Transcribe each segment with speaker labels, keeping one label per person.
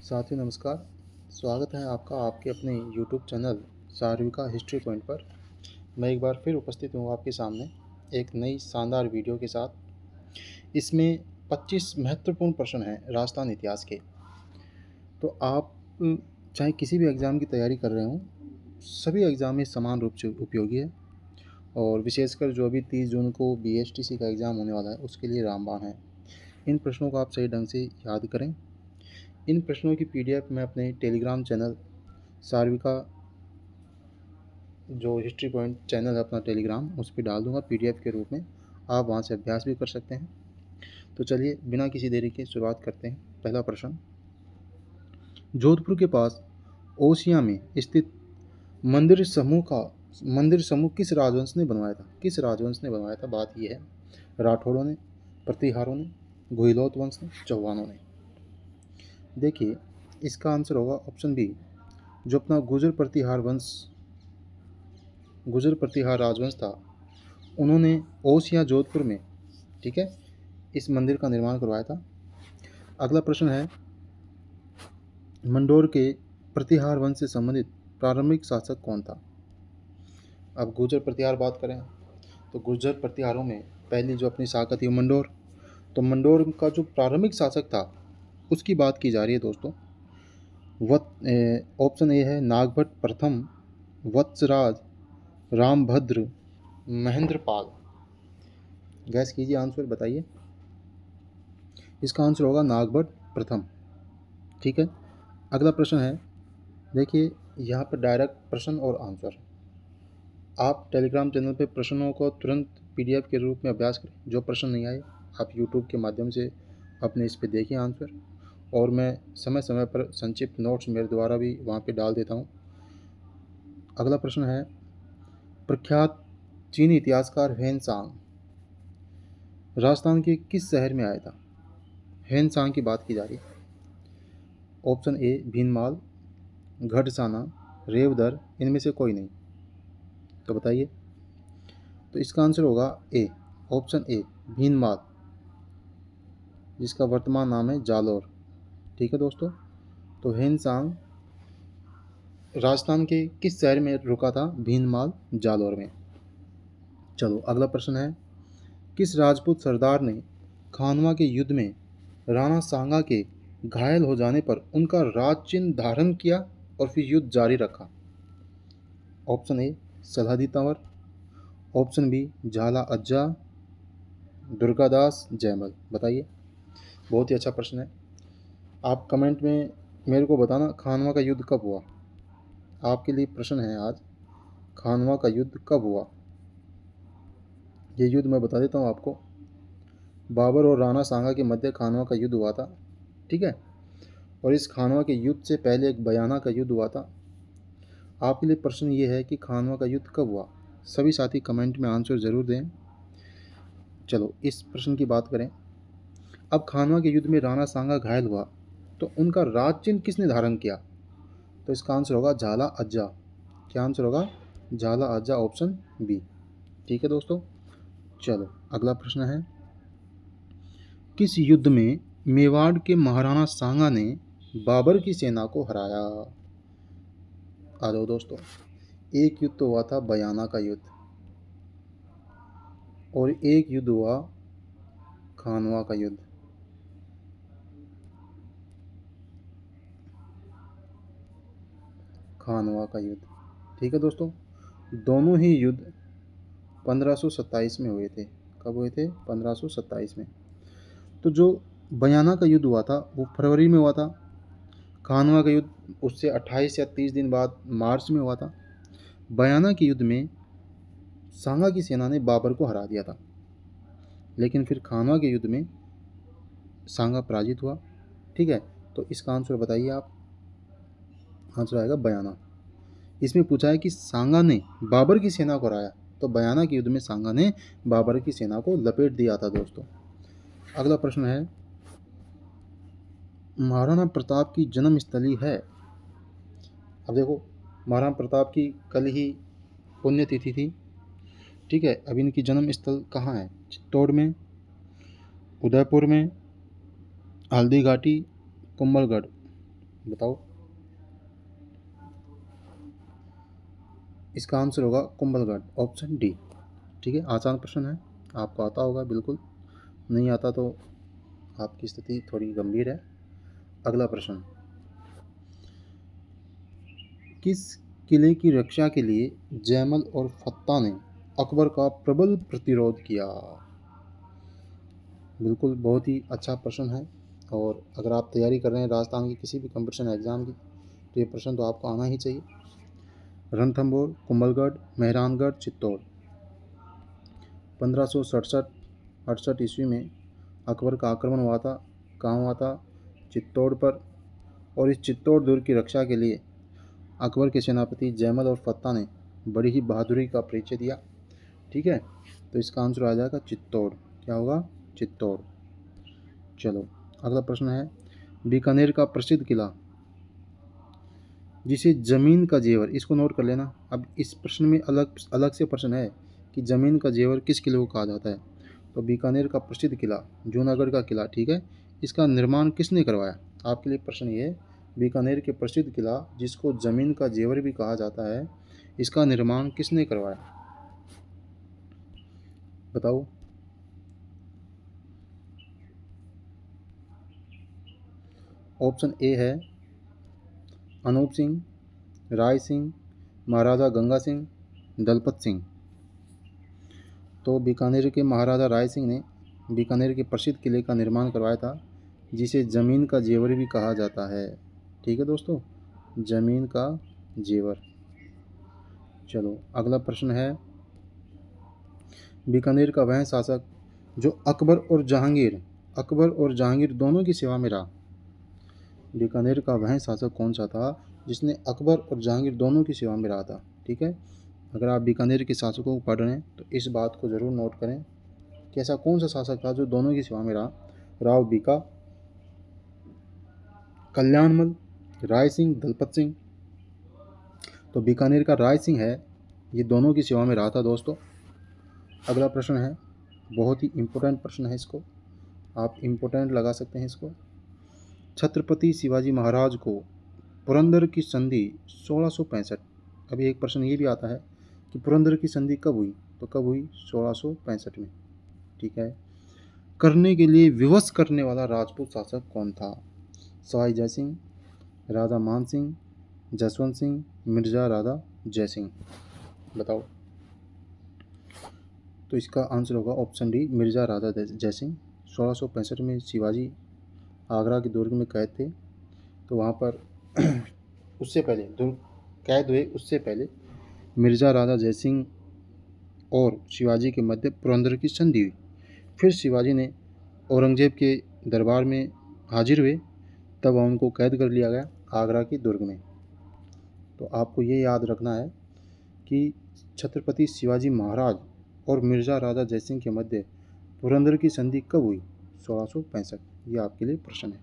Speaker 1: साथियों नमस्कार। स्वागत है आपका आपके अपने यूट्यूब चैनल सार्विका हिस्ट्री पॉइंट पर। मैं एक बार फिर उपस्थित हूँ आपके सामने एक नई शानदार वीडियो के साथ। इसमें 25 महत्वपूर्ण प्रश्न हैं राजस्थान इतिहास के। तो आप चाहे किसी भी एग्ज़ाम की तैयारी कर रहे हों, सभी एग्ज़ाम में समान रूप से उपयोगी है। और विशेषकर जो अभी 30 जून को BSTC का एग्ज़ाम होने वाला है, उसके लिए रामबाण है। इन प्रश्नों को आप सही ढंग से याद करें। इन प्रश्नों की PDF मैं अपने टेलीग्राम चैनल सार्विका जो हिस्ट्री पॉइंट चैनल है अपना टेलीग्राम, उस पर डाल दूंगा PDF के रूप में। आप वहां से अभ्यास भी कर सकते हैं। तो चलिए बिना किसी देरी के शुरुआत करते हैं। पहला प्रश्न, जोधपुर के पास ओसिया में स्थित मंदिर समूह किस राजवंश ने बनवाया था? किस राजवंश ने बनवाया था? बात यह है, राठौड़ों ने, प्रतिहारों ने, गुहिलोत वंश ने, चौहानों ने। देखिए इसका आंसर होगा ऑप्शन बी, जो अपना गुर्जर प्रतिहार राजवंश था, उन्होंने ओस या जोधपुर में, ठीक है, इस मंदिर का निर्माण करवाया था। अगला प्रश्न है, मंडोर के प्रतिहार वंश से संबंधित प्रारंभिक शासक कौन था? अब गुर्जर प्रतिहार बात करें तो गुर्जर प्रतिहारों में पहली जो अपनी शाखा थी मंडोर। तो मंडोर का जो प्रारंभिक शासक था उसकी बात की जा रही है दोस्तों। ऑप्शन ए है नागभट्ट प्रथम, वत्सराज, रामभद्र, महेंद्रपाल। गैस कीजिए, आंसर बताइए। इसका आंसर होगा नागभट्ट प्रथम। ठीक है। अगला प्रश्न है, देखिए यहाँ पर डायरेक्ट प्रश्न और आंसर। आप टेलीग्राम चैनल पे प्रश्नों को तुरंत PDF के रूप में अभ्यास करें। जो प्रश्न नहीं आए आप YouTube के माध्यम से अपने इस पे देखिए आंसर, और मैं समय समय पर संक्षिप्त नोट्स मेरे द्वारा भी वहाँ पे डाल देता हूँ। अगला प्रश्न है, प्रख्यात चीनी इतिहासकार हेन सांग राजस्थान के किस शहर में आया था? हेन सांग की बात की जा रही है। ऑप्शन ए भीनमाल, घड़साना, रेवदर, इनमें से कोई नहीं। तो बताइए। तो इसका आंसर होगा ए, ऑप्शन ए भीनमाल, जिसका वर्तमान नाम है जालोर। ठीक है दोस्तों। तो हेन सांग राजस्थान के किस शहर में रुका था? भीनमाल, जालोर में। चलो अगला प्रश्न है, किस राजपूत सरदार ने खानवा के युद्ध में राणा सांगा के घायल हो जाने पर उनका राज चिन्ह धारण किया और फिर युद्ध जारी रखा? Option A Salhadi Tanwar, option B Jhala Ajja, Durgadas Jaimal. बताइए। बहुत ही अच्छा प्रश्न है। आप कमेंट में मेरे को बताना खानवा का युद्ध कब हुआ। आपके लिए प्रश्न है आज, खानवा का युद्ध कब हुआ? ये युद्ध मैं बता देता हूँ आपको। बाबर और राणा सांगा के मध्य खानवा का युद्ध हुआ था। ठीक है। और इस खानवा के युद्ध से पहले एक बयाना का युद्ध हुआ था। आपके लिए प्रश्न ये है कि खानवा का युद्ध कब हुआ? सभी साथी कमेंट में आंसर ज़रूर दें। चलो इस प्रश्न की बात करें। अब खानवा के युद्ध में राणा सांगा घायल हुआ तो उनका राज चिन्ह किसने धारण किया? तो इसका आंसर होगा झाला अज्जा। क्या आंसर होगा? झाला अज्जा, ऑप्शन बी। ठीक है दोस्तों। चलो अगला प्रश्न है, किस युद्ध में मेवाड़ के महाराणा सांगा ने बाबर की सेना को हराया? आ जाओ दोस्तों। एक युद्ध तो हुआ था बयाना का युद्ध, और एक युद्ध हुआ खानवा का युद्ध। खानवा का युद्ध। ठीक है दोस्तों। दोनों ही युद्ध 1527 में हुए थे। कब हुए थे? 1527 में। तो जो बयाना का युद्ध हुआ था वो फरवरी में हुआ था। खानवा का युद्ध उससे 28 या 30 दिन बाद मार्च में हुआ था। बयाना के युद्ध में सांगा की सेना ने बाबर को हरा दिया था, लेकिन फिर खानवा के युद्ध में सांगा पराजित हुआ। ठीक है। तो इसका आंसर बताइए आप। आंसर आएगा बयाना। इसमें पूछा है कि सांगा ने बाबर की सेना को हराया, तो बयाना के युद्ध में सांगा ने बाबर की सेना को लपेट दिया था दोस्तों। अगला प्रश्न है, महाराणा प्रताप की जन्म स्थली है। अब देखो, महाराणा प्रताप की कल ही पुण्यतिथि थी। ठीक है। अब इनकी जन्म स्थल कहाँ है? चित्तौड़ में, उदयपुर में, हल्दी घाटी, कुंभलगढ़। बताओ। इसका आंसर होगा कुंभलगढ़, ऑप्शन डी। ठीक है, आसान प्रश्न है, आपको आता होगा बिल्कुल, नहीं आता तो आपकी स्थिति थोड़ी गंभीर है। अगला प्रश्न, किस किले की रक्षा के लिए जैमल और फत्ता ने अकबर का प्रबल प्रतिरोध किया? बिल्कुल, बहुत ही अच्छा प्रश्न है, और अगर आप तैयारी कर रहे हैं राजस्थान की किसी भी कंपटीशन एग्ज़ाम की तो ये प्रश्न तो आपको आना ही चाहिए। रणथंभौर, कुंभलगढ़, मेहरानगढ़, चित्तौड़। 1567 ईस्वी में अकबर का आक्रमण हुआ था, कहाँ हुआ था? चित्तौड़ पर। और इस चित्तौड़ दुर्ग की रक्षा के लिए अकबर के सेनापति जैमल और फत्ता ने बड़ी ही बहादुरी का परिचय दिया। ठीक है, तो इसका आंसर आ जाएगा चित्तौड़। क्या होगा? चित्तौड़। चलो, अगला प्रश्न है, बीकानेर का प्रसिद्ध किला जिसे जमीन का जेवर, इसको नोट कर लेना। अब इस प्रश्न में अलग अलग से प्रश्न है कि जमीन का जेवर किस किले को कहा जाता है। तो बीकानेर का प्रसिद्ध किला, जूनागढ़ का किला, ठीक है, इसका निर्माण किसने करवाया? आपके लिए प्रश्न ये है, बीकानेर के प्रसिद्ध किला जिसको जमीन का जेवर भी कहा जाता है, इसका निर्माण किसने करवाया? बताओ। ऑप्शन ए है अनूप सिंह, राय सिंह, महाराजा गंगा सिंह, दलपत सिंह। तो बीकानेर के महाराजा राय सिंह ने बीकानेर के प्रसिद्ध किले का निर्माण करवाया था, जिसे ज़मीन का जेवर भी कहा जाता है। ठीक है दोस्तों, ज़मीन का जेवर। चलो, अगला प्रश्न है, बीकानेर का वह शासक जो अकबर और जहांगीर दोनों की सेवा में रहा। बीकानेर का वह शासक कौन सा था जिसने अकबर और जहांगीर दोनों की सेवा में रहा था? ठीक है, अगर आप बीकानेर के शासकों को पढ़ रहे हैं तो इस बात को ज़रूर नोट करें कि ऐसा कौन सा शासक था जो दोनों की सेवा में रहा। राव बीका, कल्याणमल, राय सिंह, दलपत सिंह। तो बीकानेर का राय सिंह है, ये दोनों की सेवा में रहा था दोस्तों। अगला प्रश्न है, बहुत ही इम्पोर्टेंट प्रश्न है, इसको आप इम्पोर्टेंट लगा सकते हैं इसको। छत्रपति शिवाजी महाराज को पुरंदर की संधि 1665, अभी एक प्रश्न ये भी आता है कि पुरंदर की संधि कब हुई? तो कब हुई? 1665 में। ठीक है, करने के लिए विवश करने वाला राजपूत शासक कौन था? सवाई जयसिंह, राजा मान सिंह, जसवंत सिंह, मिर्जा राजा जयसिंह। बताओ। तो इसका आंसर होगा ऑप्शन डी, मिर्जा राजा जयसिंह। 1665 में शिवाजी आगरा के दुर्ग में कैद थे, तो वहाँ पर उससे पहले दुर्ग कैद हुए, उससे पहले मिर्जा राजा जयसिंह और शिवाजी के मध्य पुरंदर की संधि हुई। फिर शिवाजी ने औरंगजेब के दरबार में हाजिर हुए, तब उनको कैद कर लिया गया आगरा की दुर्ग में। तो आपको ये याद रखना है कि छत्रपति शिवाजी महाराज और मिर्जा राजा जयसिंह के मध्य पुरंदर की संधि कब हुई? 1665। ये आपके लिए प्रश्न है।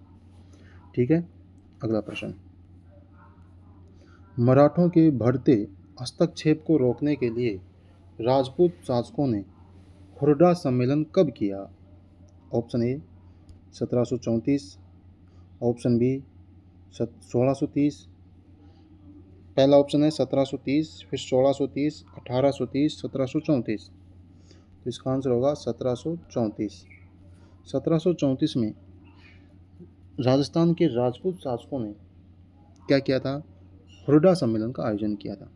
Speaker 1: ठीक है, अगला प्रश्न, मराठों के बढ़ते हस्तक्षेप को रोकने के लिए राजपूत शासकों ने हुरडा सम्मेलन कब किया? Option A 1734, option B 1630। पहला ऑप्शन है 1730, फिर 1630, 1830, 1734। तो इसका आंसर होगा 1734। 1734 में राजस्थान के राजपूत शासकों ने क्या किया था? हुरडा सम्मेलन का आयोजन किया था।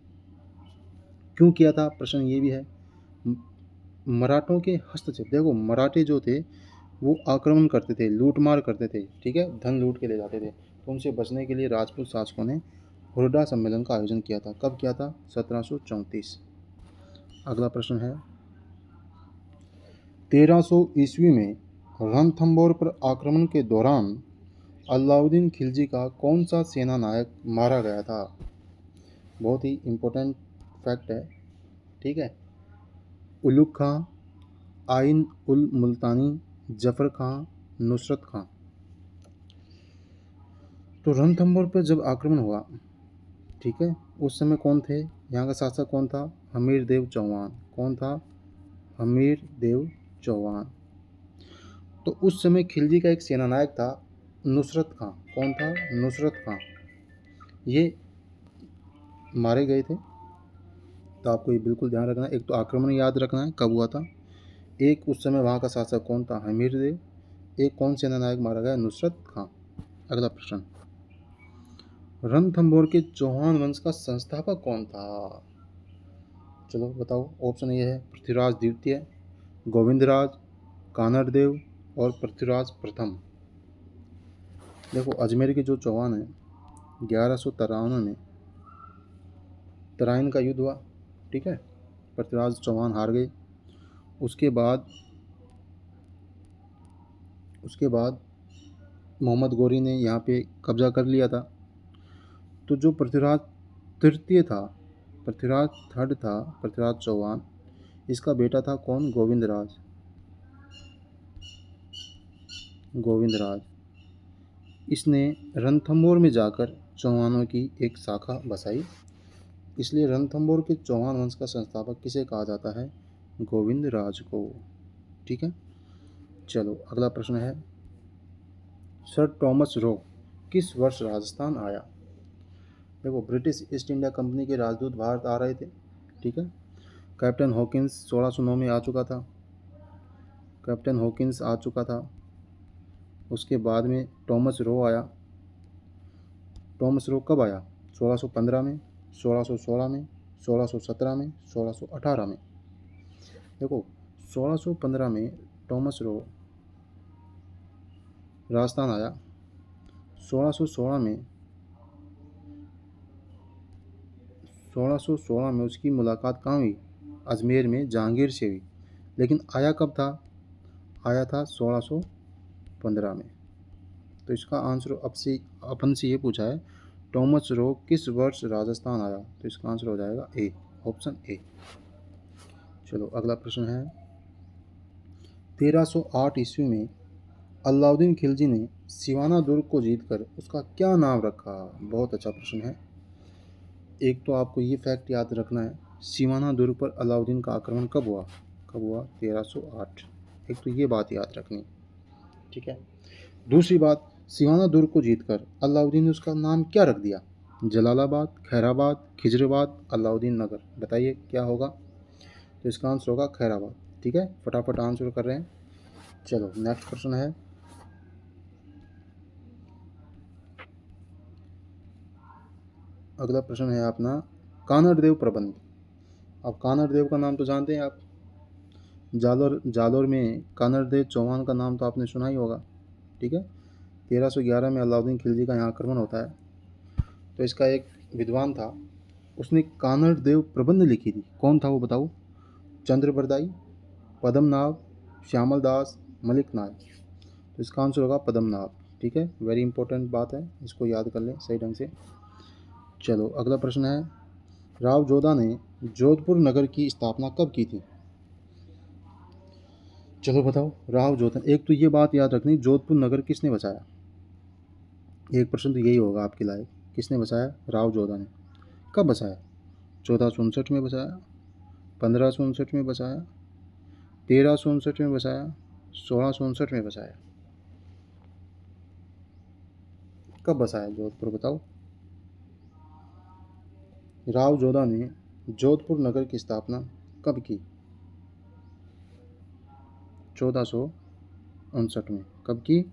Speaker 1: क्यों किया था? प्रश्न ये भी है। मराठों के हस्तक्षेप, देखो मराठे जो थे वो आक्रमण करते थे, लूटमार करते थे, ठीक है, धन लूट के ले जाते थे, तो उनसे बचने के लिए राजपूत शासकों ने हुरडा सम्मेलन का आयोजन किया था। कब किया था? 1734। अगला प्रश्न है, 1300 ईस्वी में रणथंभौर पर आक्रमण के दौरान अलाउद्दीन खिलजी का कौन सा सेना नायक मारा गया था? बहुत ही इम्पोर्टेंट फैक्ट है। ठीक है, उलुग खां, आइन उल मुल्तानी, जफर खां, नुसरत खां। तो रणथंभौर पर जब आक्रमण हुआ, ठीक है, उस समय कौन थे? यहाँ का शासक कौन था? हमीर देव चौहान। कौन था? हमीर देव चौहान। तो उस समय खिलजी का एक सेनानायक था नुसरत खां। कौन था? नुसरत खां। ये मारे गए थे। तो आपको ये बिल्कुल ध्यान रखना है। एक तो आक्रमण याद रखना है कब हुआ था, एक उस समय वहाँ का शासक कौन था, हमीर देव, एक कौन सेना नायक मारा गया, नुसरत खां। अगला प्रश्न, रणथंभौर के चौहान वंश का संस्थापक कौन था? चलो बताओ, ऑप्शन ये है पृथ्वीराज द्वितीय, गोविंदराज, कानरदेव और पृथ्वीराज प्रथम। देखो अजमेर के जो चौहान हैं 1153 में तराइन का युद्ध हुआ, ठीक है, पृथ्वीराज चौहान हार गए। उसके बाद मोहम्मद गौरी ने यहाँ पे कब्जा कर लिया था। तो जो पृथ्वीराज तृतीय था, पृथ्वीराज थर्ड था, पृथ्वीराज चौहान, इसका बेटा था कौन, गोविंदराज। गोविंदराज इसने रणथंभौर में जाकर चौहानों की एक शाखा बसाई, इसलिए रणथंभौर के चौहान वंश का संस्थापक किसे कहा जाता है, गोविंदराज को। ठीक है, चलो अगला प्रश्न है, सर थॉमस रो किस वर्ष राजस्थान आया? देखो ब्रिटिश ईस्ट इंडिया कंपनी के राजदूत भारत आ रहे थे, ठीक है। कैप्टन हॉकिंस 1609 में आ चुका था, कैप्टन हॉकिंस आ चुका था। उसके बाद में थॉमस रो आया। थॉमस रो कब आया? 1615 में, 1616 में, 1617 में, 1618 में। देखो 1615 में थॉमस रो राजस्थान आया। 1616 में उसकी मुलाकात कहाँ हुई? अजमेर में जहांगीर से हुई। लेकिन आया कब था? आया था 1615 में। तो इसका आंसर अपन से ये पूछा है, थॉमस रो किस वर्ष राजस्थान आया? तो इसका आंसर हो जाएगा ए, ऑप्शन ए। चलो अगला प्रश्न है, 1308 ईस्वी में अलाउद्दीन खिलजी ने सिवाना दुर्ग को जीतकर उसका क्या नाम रखा? बहुत अच्छा प्रश्न है। एक तो आपको ये फैक्ट याद रखना है, सिवाना दुर्ग पर अलाउद्दीन का आक्रमण कब हुआ? कब हुआ? 1308। एक तो ये बात याद रखनी, ठीक है। दूसरी बात, सिवाना दुर्ग को जीतकर अलाउद्दीन ने उसका नाम क्या रख दिया? जलालाबाद, खैराबाद, खिजराबाद, अलाउद्दीन नगर। बताइए क्या होगा? तो इसका आंसर होगा खैराबाद। ठीक है, फटाफट आंसर कर रहे हैं। चलो नेक्स्ट प्रश्न है, अगला प्रश्न है अपना कानरदेव प्रबंध। अब कानरदेव का नाम तो जानते हैं आप, जालोर में कानरदेव चौहान का नाम तो आपने सुना ही होगा, ठीक है। 1311 में अलाउद्दीन खिलजी का यहाँ आक्रमण होता है। तो इसका एक विद्वान था, उसने कानरदेव प्रबंध लिखी थी। कौन था वो बताओ? चंद्रबरदाई, पद्मनाभ, श्यामल दास, मलिक नायक। तो इसका आंसर होगा पद्मनाभ। ठीक है, वेरी इंपॉर्टेंट बात है, इसको याद कर लें सही ढंग से। चलो अगला प्रश्न है, राव जोधा ने जोधपुर नगर की स्थापना कब की थी? चलो बताओ, राव जोधा। एक तो ये बात याद रखनी, जोधपुर नगर किसने बचाया? एक प्रश्न तो यही होगा आपके लायक, किसने बचाया? राव जोधा ने। कब बचाया? 1459 में बचाया, 1559 में बचाया, 1359 में बचाया, 1659 में बचाया। कब बसाया जोधपुर बताओ? राव जोधा ने जोधपुर नगर की स्थापना कब की? 1459 में। कब की?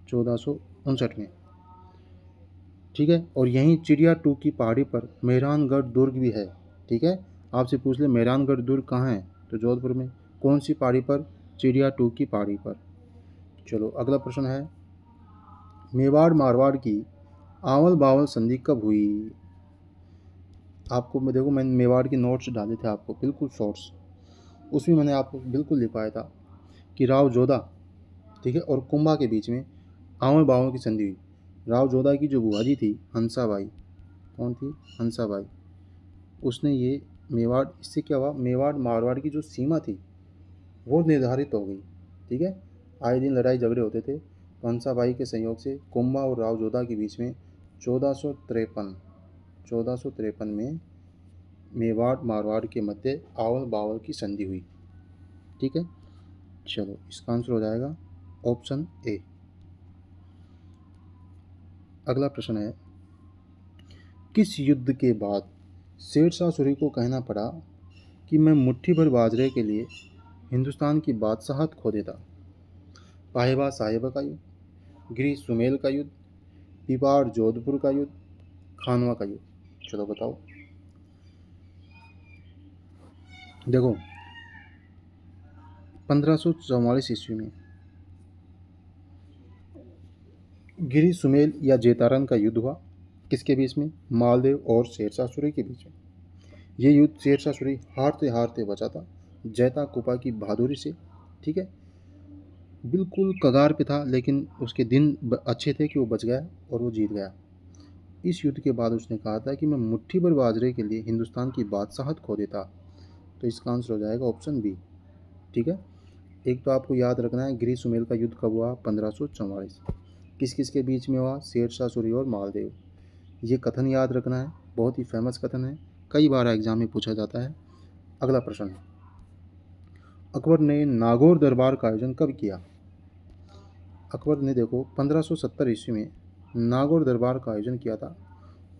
Speaker 1: 1459 में। ठीक है, और यहीं चिड़िया टू की पहाड़ी पर मेहरानगढ़ दुर्ग भी है। ठीक है, आपसे पूछ ले मेहरानगढ़ दुर्ग कहाँ है, तो जोधपुर में। कौन सी पहाड़ी पर? चिड़िया टू की पहाड़ी पर। चलो अगला प्रश्न है, मेवाड़ मारवाड़ की आवल बावल संधि कब हुई? आपको मैं देखो, मैंने मेवाड़ के नोट्स डाले थे आपको, बिल्कुल शॉर्ट्स, उसमें मैंने आपको बिल्कुल लिखवाया था कि राव जोधा, ठीक है, और कुंभा के बीच में आवल बावल की संधि हुई। राव जोधा की जो बुआ जी थी हंसाबाई, कौन थी? हंसाबाई, उसने ये मेवाड़, इससे क्या हुआ, मेवाड़ मारवाड़ की जो सीमा थी वो निर्धारित हो गई। ठीक है, आए दिन लड़ाई झगड़े होते थे, तो हंसाबाई के संयोग से कुंभा और राव जोधा के बीच में 1453 में मेवाड़ मारवाड़ के मध्य आवल बावल की संधि हुई। ठीक है, चलो इसका आंसर हो जाएगा ऑप्शन ए। अगला प्रश्न है, किस युद्ध के बाद शेरशाह सूरी को कहना पड़ा कि मैं मुट्ठी भर बाजरे के लिए हिंदुस्तान की बादशाहत खो देता? पाहिबा साहिब का युद्ध, गिरी सुमेल का युद्ध, पिपाड़ जोधपुर का युद्ध, खानवा का युद्ध। चलो बताओ। देखो, 1544 ईस्वी में गिरी सुमेल या जेतारन का युद्ध हुआ। किसके बीच में? मालदेव और शेरशाह सूरी के बीच में। ये युद्ध शेरशाह सूरी हारते हारते बचा था जैता कुपा की बहादुरी से। ठीक है, बिल्कुल कगार पे था, लेकिन उसके दिन अच्छे थे कि वो बच गया और वो जीत गया। इस युद्ध के बाद उसने कहा था कि मैं मुट्ठी भर बाजरे के लिए हिंदुस्तान की बादशाहत खो देता। तो इसका आंसर हो जाएगा ऑप्शन बी। ठीक है, एक तो आपको याद रखना है गिरी सुमेल का युद्ध कब हुआ? 1544। किस किस के बीच में हुआ? शेरशाह सूरी और मालदेव। ये कथन याद रखना है, बहुत ही फेमस कथन है, कई बार एग्जाम में पूछा जाता है। अगला प्रश्न है, अकबर ने नागौर दरबार का आयोजन कब किया? अकबर ने देखो 1570 ईस्वी में नागौर दरबार का आयोजन किया था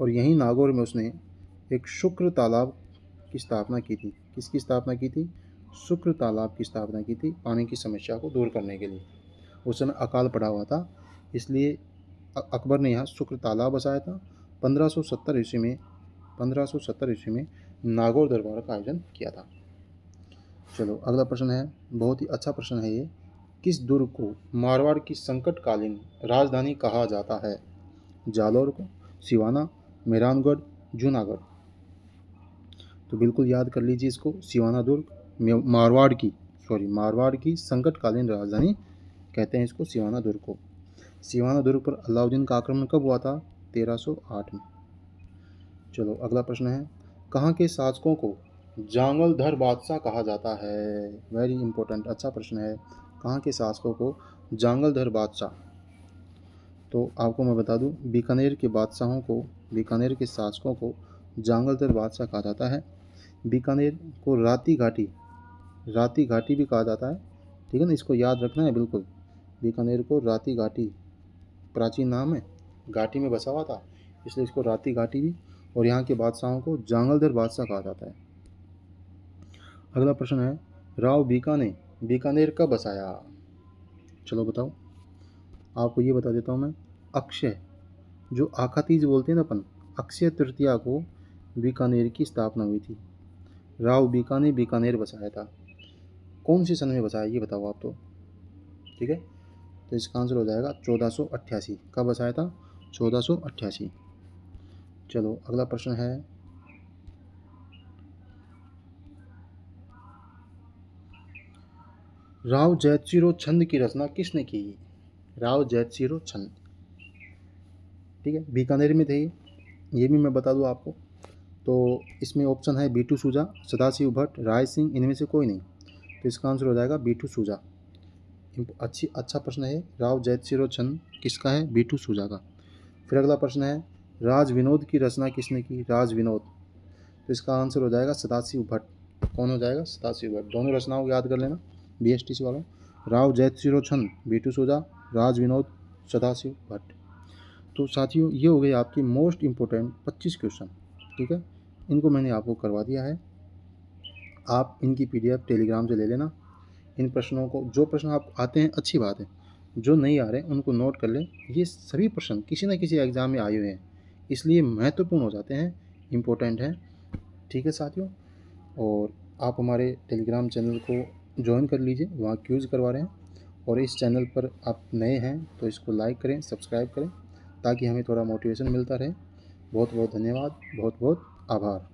Speaker 1: और यहीं नागौर में उसने एक शुक्र तालाब की स्थापना की थी। किसकी स्थापना की थी? शुक्र तालाब की स्थापना की थी, पानी की समस्या को दूर करने के लिए। उस समय अकाल पड़ा हुआ था, इसलिए अकबर ने यहाँ शुक्र तालाब बसाया था। 1570 ईस्वी में नागौर दरबार का आयोजन किया था। चलो अगला प्रश्न है, बहुत ही अच्छा प्रश्न है ये। किस दुर्ग को मारवाड़ की संकटकालीन राजधानी कहा जाता है? जालौर को, सिवाना, मेहरानगढ़, जूनागढ़। तो बिल्कुल याद कर लीजिए इसको, सिवाना दुर्ग मारवाड़ की संकटकालीन राजधानी कहते हैं इसको, सिवाना दुर्ग को। सिवाना दुर्ग पर अलाउद्दीन का आक्रमण कब हुआ था? 1308 में। चलो अगला प्रश्न है, कहाँ के शासकों को जांगलधर बादशाह कहा जाता है? वेरी इंपॉर्टेंट, अच्छा प्रश्न है। कहाँ के शासकों को जांगलधर बादशाह? तो आपको मैं बता दूं, बीकानेर के शासकों को जांगलधर बादशाह कहा जाता है। बीकानेर को राती घाटी भी कहा जाता है। ठीक है ना, इसको याद रखना है बिल्कुल। बीकानेर को राती घाटी, प्राचीन नाम है, घाटी में बसा हुआ था, इसलिए इसको राती घाटी भी, और यहाँ के बादशाहों को जांगलधर बादशाह कहा जाता है। अगला प्रश्न है, राव बीका ने बीकानेर कब बसाया? चलो बताओ। आपको ये बता देता हूँ मैं, अक्षय, जो आखा तीज बोलते हैं ना अपन, अक्षय तृतीया को बीकानेर की स्थापना हुई थी। राव बीका ने बीकानेर बसाया था। कौन सी सन में बसाया ये बताओ आप तो। ठीक है, तो इसका आंसर हो जाएगा 1488। कब बसाया था? 1488। चलो अगला प्रश्न है, राव जयसिरो छंद की रचना किसने की? राव जयसिरो छंद, ठीक है, बीकानेर में थे ये भी मैं बता दूं आपको। तो इसमें ऑप्शन है बीटू सूजा, सदाशिव भट्ट, राय सिंह, इनमें से कोई नहीं। तो इसका आंसर हो जाएगा बीटू सूजा। अच्छा प्रश्न है। राव जयसिरो छंद किसका है? बीटू सूजा का। फिर अगला प्रश्न है, राज विनोद की रचना किसने की? राज विनोद, तो इसका आंसर हो जाएगा सदाशिव भट्ट। कौन हो जाएगा? सदाशिव भट्ट। दोनों रचनाओं को याद कर लेना BSTC वालों। राव जयसिरो छंद बीटू सूजा, राज विनोद सदाशिव भट्ट। तो साथियों, ये हो गए आपकी मोस्ट इम्पोर्टेंट 25 क्वेश्चन। ठीक है, इनको मैंने आपको करवा दिया है। आप इनकी PDF टेलीग्राम से ले लेना। इन प्रश्नों को, जो प्रश्न आप आते हैं अच्छी बात है, जो नहीं आ रहे उनको नोट कर लें। ये सभी प्रश्न किसी न किसी एग्ज़ाम में आए हुए हैं, इसलिए महत्वपूर्ण हो जाते हैं, इम्पोर्टेंट हैं। ठीक है साथियों, और आप हमारे टेलीग्राम चैनल को ज्वाइन कर लीजिए, वहाँ क्यूज़ करवा रहे हैं। और इस चैनल पर आप नए हैं तो इसको लाइक करें, सब्सक्राइब करें, ताकि हमें थोड़ा मोटिवेशन मिलता रहे। बहुत बहुत धन्यवाद, बहुत बहुत आभार।